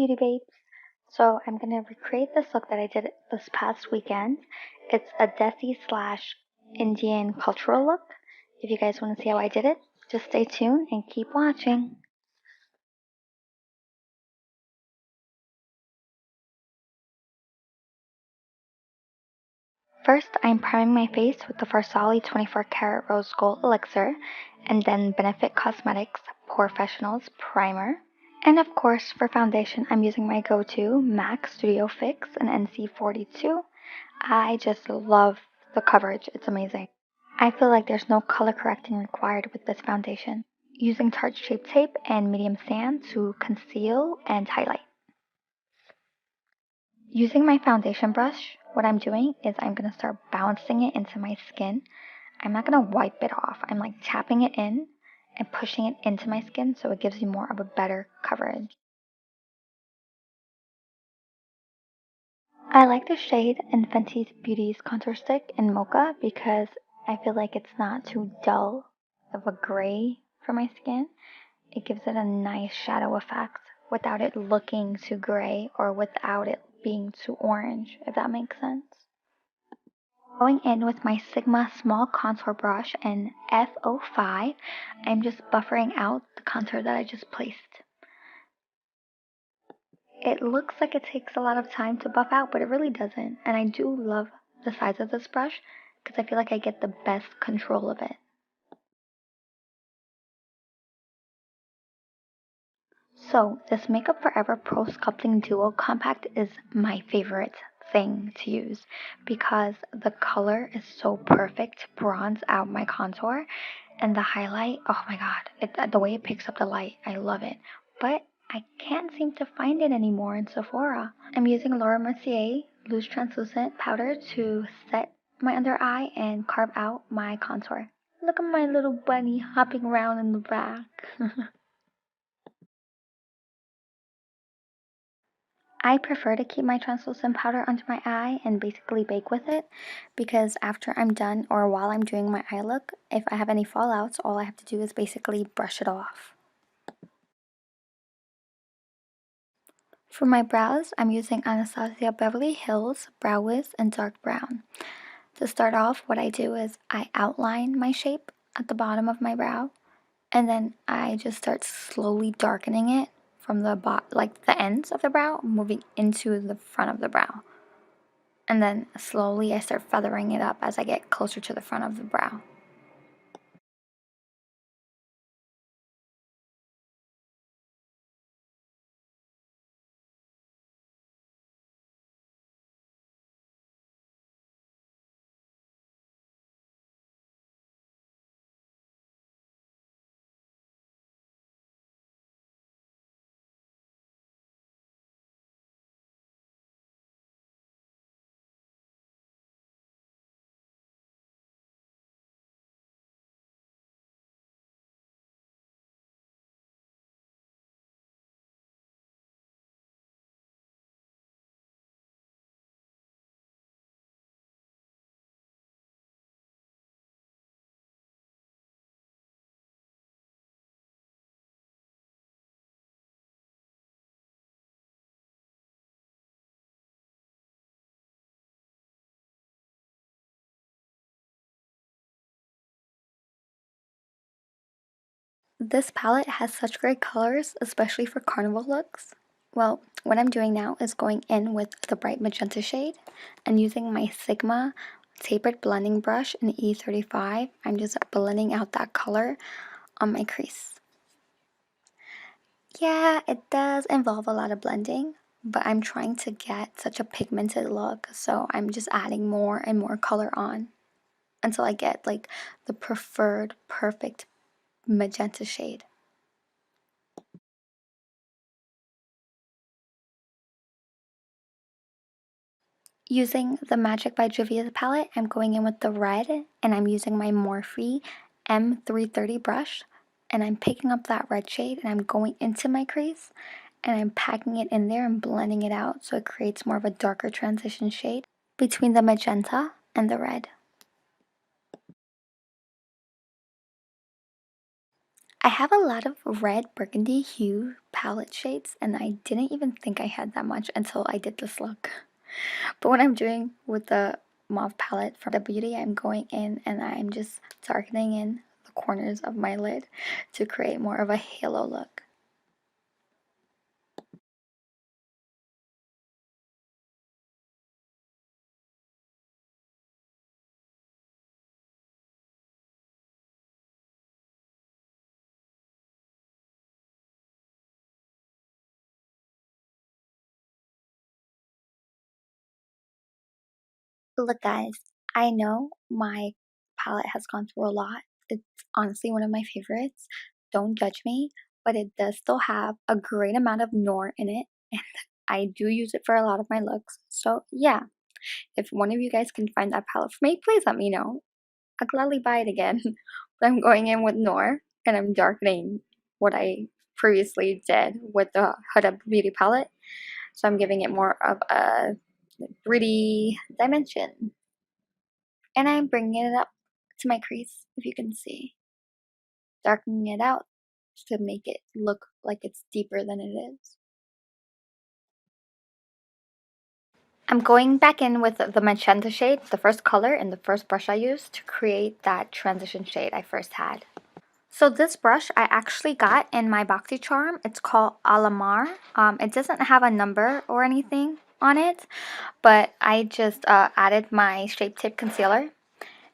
beauty babes. So I'm gonna recreate this look that I did this past weekend. It's a Desi slash Indian cultural look. If you guys want to see how I did it, just stay tuned and keep watching. First, I'm priming my face with the Farsali 24 karat rose gold elixir, and then Benefit Cosmetics Professionals primer. And of course, for foundation, I'm using my go-to MAC Studio Fix in NC42. I just love the coverage, it's amazing. I feel like there's no color correcting required with this foundation. Using Tarte Shape Tape and medium sand to conceal and highlight. Using my foundation brush, what I'm doing is I'm going to start bouncing it into my skin. I'm not going to wipe it off. I'm like tapping it in and pushing it into my skin so it gives you more of a better coverage. I like the shade in Fenty Beauty's contour stick in Mocha because I feel like it's not too dull of a gray for my skin. It gives it a nice shadow effect without it looking too gray or without it being too orange, if that makes sense. Going in with my Sigma small contour brush in F05, I'm just buffering out the contour that I just placed. It looks like it takes a lot of time to buff out, but it really doesn't. And I do love the size of this brush because I feel like I get the best control of it. So this Makeup Forever Pro Sculpting Duo Compact is my favorite thing to use because the color is so perfect to bronze out my contour, and the highlight, oh my god, the way it picks up the light, I love it. But I can't seem to find it anymore in Sephora. I'm using Laura Mercier loose translucent powder to set my under eye and carve out my contour. Look at my little bunny hopping around in the back. I prefer to keep my translucent powder under my eye and basically bake with it because after I'm done or while I'm doing my eye look, if I have any fallouts, all I have to do is basically brush it off. For my brows, I'm using Anastasia Beverly Hills Brow Wiz in dark brown. To start off, what I do is I outline my shape at the bottom of my brow, and then I just start slowly darkening it from the ends of the brow, moving into the front of the brow. And then slowly I start feathering it up as I get closer to the front of the brow. This palette has such great colors, especially for carnival looks. Well, what I'm doing now is going in with the bright magenta shade and using my Sigma tapered blending brush in E35. I'm just blending out that color on my crease. Yeah, it does involve a lot of blending, but I'm trying to get such a pigmented look, so I'm just adding more and more color on until I get like the preferred perfect magenta shade. Using the Magic by Juvia's palette, I'm going in with the red and I'm using my Morphe M330 brush and I'm picking up that red shade and I'm going into my crease and I'm packing it in there and blending it out so it creates more of a darker transition shade between the magenta and the red. I have a lot of red burgundy hue palette shades, and I didn't even think I had that much until I did this look. But what I'm doing with the mauve palette from the Beauty, I'm going in and I'm just darkening in the corners of my lid to create more of a halo look. Look, guys, I know my palette has gone through a lot. It's honestly one of my favorites. Don't judge me, but it does still have a great amount of Noir in it, and I do use it for a lot of my looks. So, yeah, if one of you guys can find that palette for me, please let me know. I'll gladly buy it again. But I'm going in with Noir, and I'm darkening what I previously did with the Huda Beauty palette. So I'm giving it more of a 3D dimension. And I'm bringing it up to my crease, if you can see. Darkening it out to make it look like it's deeper than it is. I'm going back in with the magenta shade, the first color and the first brush I used to create that transition shade I first had. So this brush I actually got in my BoxyCharm. It's called Alamar. It doesn't have a number or anything on it, but I just added my Shape Tape Concealer.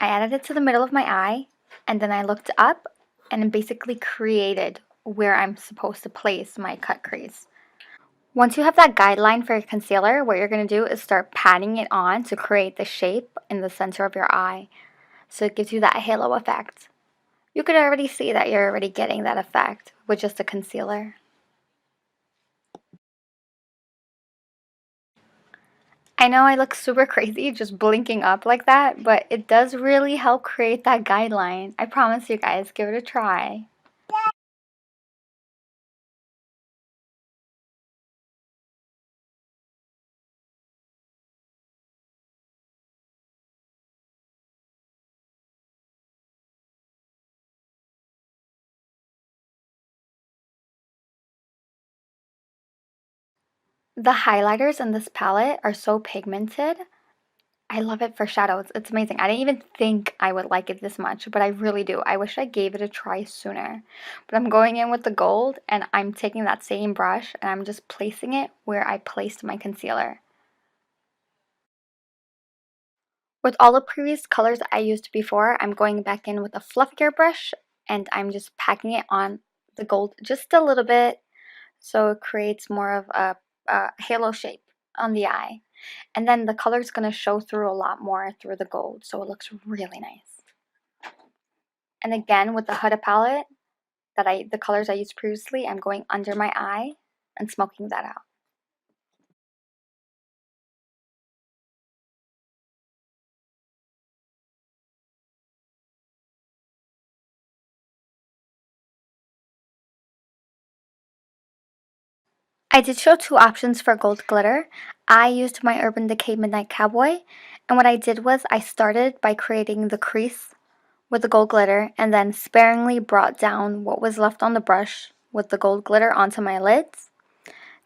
I added it to the middle of my eye, and then I looked up and basically created where I'm supposed to place my cut crease. Once you have that guideline for your concealer, what you're going to do is start patting it on to create the shape in the center of your eye. So it gives you that halo effect. You could already see that you're already getting that effect with just a concealer. I know I look super crazy just blinking up like that, but it does really help create that guideline. I promise you guys, give it a try. The highlighters in this palette are so pigmented. I love it for shadows. It's amazing. I didn't even think I would like it this much, but I really do. I wish I gave it a try sooner. But I'm going in with the gold, and I'm taking that same brush and I'm just placing it where I placed my concealer. With all the previous colors I used before, I'm going back in with a fluffier brush and I'm just packing it on the gold just a little bit so it creates more of a halo shape on the eye. And then the color is going to show through a lot more through the gold, so it looks really nice. And again, with the Huda palette, the colors I used previously, I'm going under my eye and smoking that out. I did show two options for gold glitter. I used my Urban Decay Midnight Cowboy, and what I did was I started by creating the crease with the gold glitter and then sparingly brought down what was left on the brush with the gold glitter onto my lids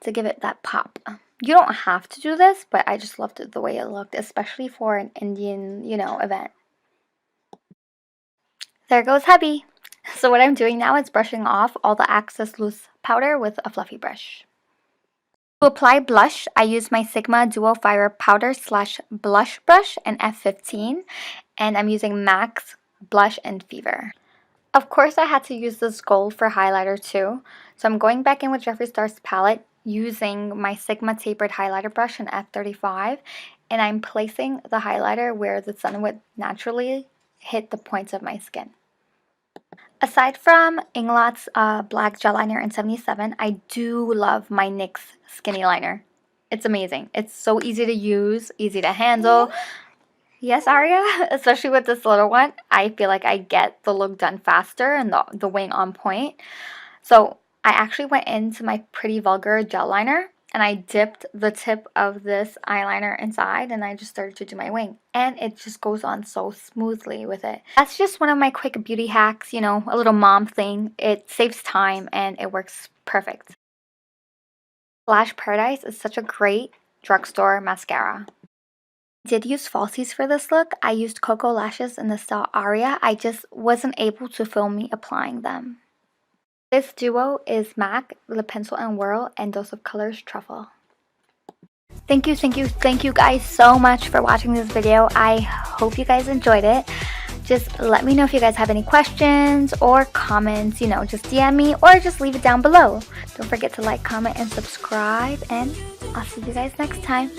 to give it that pop. You don't have to do this, but I just loved it the way it looked, especially for an Indian, event. There goes hubby. So what I'm doing now is brushing off all the excess loose powder with a fluffy brush. To apply blush, I use my Sigma Duo Fire Powder slash Blush Brush in F15, and I'm using Max Blush and Fever. Of course, I had to use this gold for highlighter too, so I'm going back in with Jeffree Star's palette using my Sigma Tapered Highlighter Brush in F35, and I'm placing the highlighter where the sun would naturally hit the points of my skin. Aside from Inglot's black gel liner in 77, I do love my NYX skinny liner. It's amazing. It's so easy to use, easy to handle. Yes, Aria, especially with this little one, I feel like I get the look done faster and the wing on point. So I actually went into my Pretty Vulgar gel liner and I dipped the tip of this eyeliner inside, and I just started to do my wing, and it just goes on so smoothly with it. That's just one of my quick beauty hacks, you know, a little mom thing. It saves time and it works perfect. Lash Paradise is such a great drugstore mascara. I did use falsies for this look. I used Cocoa Lashes in the style Aria. I just wasn't able to film me applying them. This duo is MAC, the Pencil and Whirl, and Dose of Colors Truffle. Thank you guys so much for watching this video. I hope you guys enjoyed it. Just let me know if you guys have any questions or comments, you know, just DM me or just leave it down below. Don't forget to like, comment, and subscribe, and I'll see you guys next time.